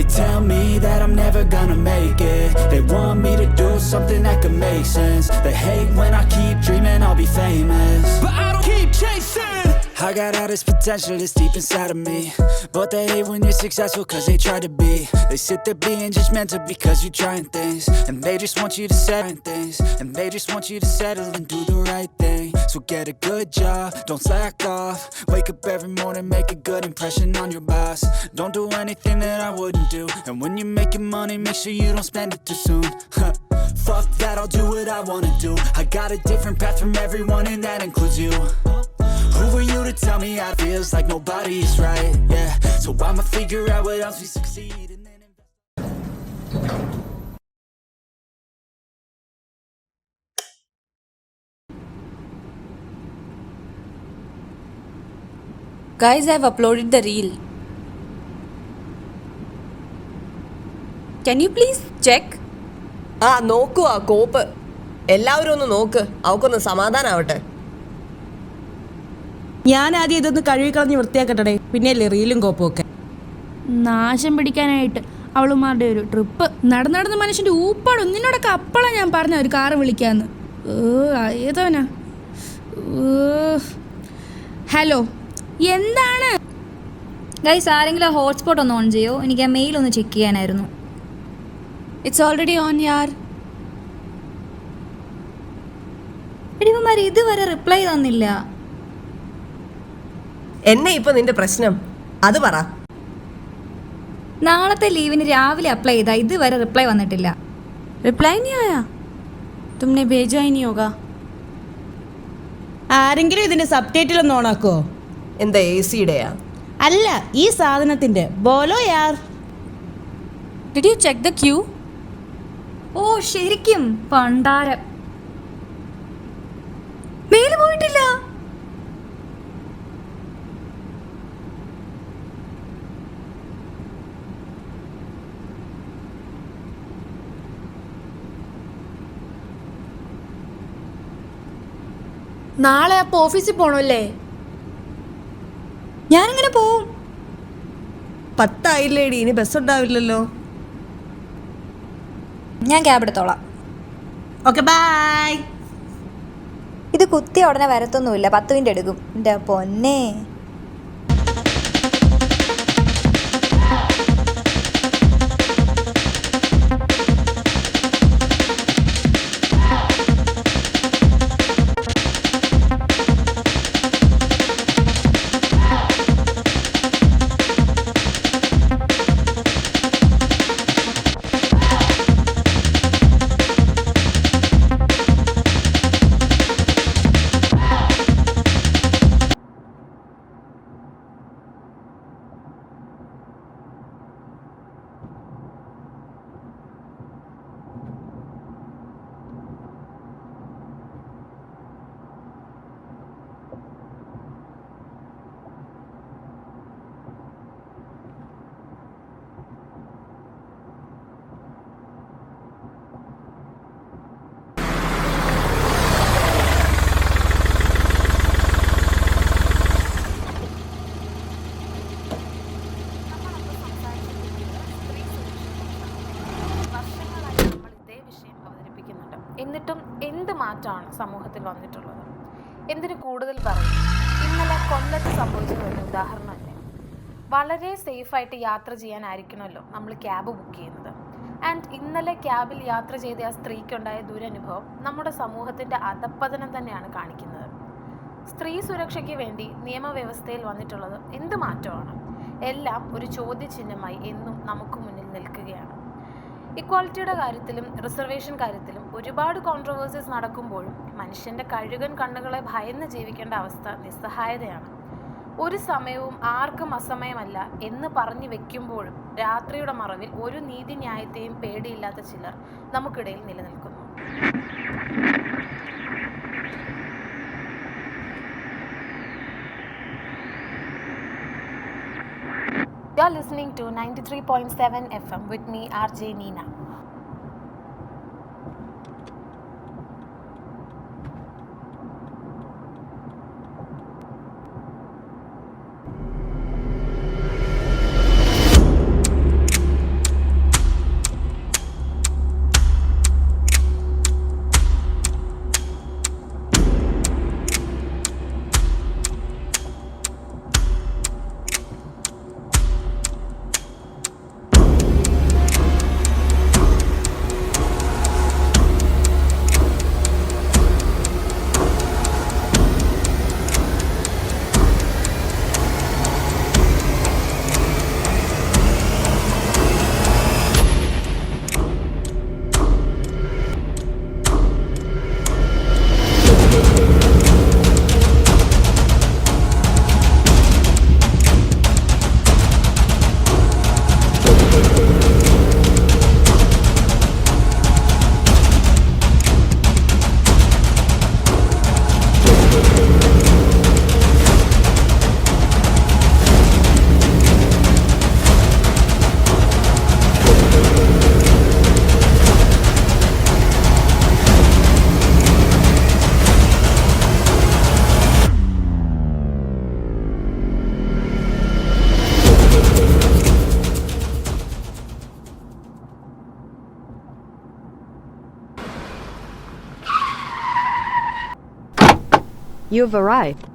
They tell me that I'm never gonna make it. They want me to do something that could make sense. They hate when I keep dreaming I'll be famous, but I don't keep chasing. I got all this potential that's deep inside of me, but they hate when you're successful cause they try to be. They sit there being judgmental because you're trying things, and they just want you to settle things, and they just want you to settle and do the right thing. So get a good job, don't slack off. Wake up every morning, make a good impression on your boss. Don't do anything that I wouldn't do, and when you're making money, make sure you don't spend it too soon. Fuck that, I'll do what I wanna do. I got a different path from everyone, and that includes you. Who are you to tell me how it feels like nobody is right? Yeah, so I'ma figure out what else we succeed and then Guys, I've uploaded the reel. Can you please check? നോക്കുവാ കോപ്പ്. എല്ലാവരും ഒന്ന് നോക്ക്, അവക്കൊന്ന് സമാധാനാവട്ടെ. ഞാൻ ആദ്യം ഇതൊന്ന് കഴുകിക്കളഞ്ഞ് വൃത്തിയാക്കട്ടെ, പിന്നെയല്ലേ റീലും കോപ്പും ഒക്കെ. നാശം പിടിക്കാനായിട്ട് അവളുമാരുടെ ഒരു ട്രിപ്പ്. നടന്ന മനുഷ്യൻ്റെ ഊപ്പാട് ഒന്നിനോടൊക്കെ അപ്പളാണ് ഞാൻ പറഞ്ഞ ഒരു കാറ് വിളിക്കാന്ന്. ഏതവനാ? ഹലോ, എന്താണ് ഗൈസ്, ആരെങ്കിലും ആ ഹോട്ട്സ്പോട്ട് ഒന്ന് ഓൺ ചെയ്യോ? എനിക്ക് ആ മെയിൽ ഒന്ന് ചെക്ക് ചെയ്യാനായിരുന്നു. ഇറ്റ്സ് ഓൾറെഡി ഓൺ യാർ. ഇടിവന്മാർ ഇതുവരെ റിപ്ലൈ തന്നില്ല. എന്നെ ഇപ്പൊ നിന്റെ പ്രശ്നം അത് പറ. നാളത്തെ ലീവിന് രാവിലെ അപ്ലൈ ചെയ്താ ഇതുവരെ റിപ്ലൈ വന്നിട്ടില്ല. रिप्लाई नहीं आया? तुमने भेजा ही नहीं होगा. ആരെങ്കിലും ഇതിന്റെ സബ് ടൈറ്റിൽ ഒന്ന് ഓണാക്കോ? എന്താ AC-യുടെയാ? അല്ല, ഈ സാധനത്തിന്റെ. ബോലോ യാർ. Did you check the queue? ഓ ശരിക്കും പണ്ടാരം. മെയിൽ പോയിട്ടില്ല. നാളെ അപ്പോൾ ഓഫീസിൽ പോകണമല്ലേ? ഞാനിങ്ങനെ പോവും. 10 ആയില്ലേടി, ഇനി ബസ് ഉണ്ടാവില്ലല്ലോ. ഞാൻ ക്യാബ് എടുത്തോളാം. Okay, bye. ഇത് കുത്തിയ ഉടനെ വരത്തൊന്നുമില്ല, 10 മിനിറ്റ് എടുക്കും. എൻ്റെ പൊന്നേ. എന്നിട്ടും എന്ത് മാറ്റമാണ് സമൂഹത്തിൽ വന്നിട്ടുള്ളത്? എന്തിന് കൂടുതൽ പറയും? ഇന്നലെ കൊല്ലത്ത് സംഭവിച്ചതൊരു ഉദാഹരണമല്ലേ. വളരെ സേഫായിട്ട് യാത്ര ചെയ്യാനായിരിക്കണമല്ലോ നമ്മൾ ക്യാബ് ബുക്ക് ചെയ്യുന്നത്. ആൻഡ് ഇന്നലെ ക്യാബിൽ യാത്ര ചെയ്ത ആ സ്ത്രീക്കുണ്ടായ ദുരനുഭവം നമ്മുടെ സമൂഹത്തിൻ്റെ അധപ്പതനം തന്നെയാണ് കാണിക്കുന്നത്. സ്ത്രീ സുരക്ഷയ്ക്ക് വേണ്ടി നിയമവ്യവസ്ഥയിൽ വന്നിട്ടുള്ളത് എന്ത് മാറ്റമാണ്? എല്ലാം ഒരു ചോദ്യചിഹ്നമായി എന്നും നമുക്ക് മുന്നിൽ നിൽക്കുകയാണ്. ഇക്വാളിറ്റിയുടെ കാര്യത്തിലും റിസർവേഷൻ കാര്യത്തിലും ഒരുപാട് കോൺട്രവേഴ്സീസ് നടക്കുമ്പോഴും മനുഷ്യൻ്റെ കഴുകൻ കണ്ണുകളെ ഭയന്ന് ജീവിക്കേണ്ട അവസ്ഥ നിസ്സഹായതയാണ്. ഒരു സമയവും ആർക്കും അസമയമല്ല എന്ന് പറഞ്ഞു വെക്കുമ്പോഴും രാത്രിയുടെ മറവിൽ ഒരു നീതിന്യായത്തെയും പേടിയില്ലാത്ത ചിലർ നമുക്കിടയിൽ നിലനിൽക്കുന്നു. You're listening to 93.7 FM with me, RJ Neena. You've arrived.